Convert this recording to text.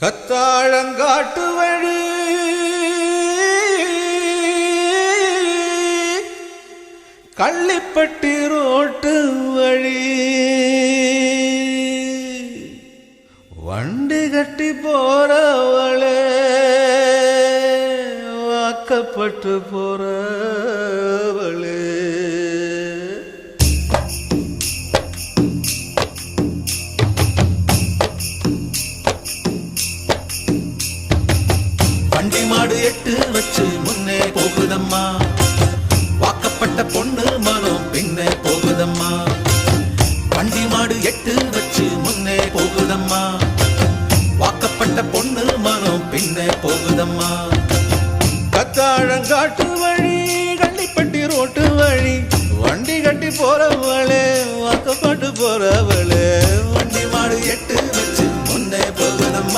கத்தாழங்காட்டு வழி கள்ளிப்பட்டி ரோட்டு வழி வண்டி கட்டி போறவளே வாக்கப்பட்டு போறவளே வண்டி மாடு எட்டு வச்சு முன்னே போகுதம்மா, வாக்கப்பட்ட பொண்ணு மனம் பின்னே போகுதம்மா. வண்டி மாடு எட்டு வச்சு முன்னே போகுதம்மா, வாக்கப்பட்ட பொண்ணு மனம் பின்னே போகுதம்மா.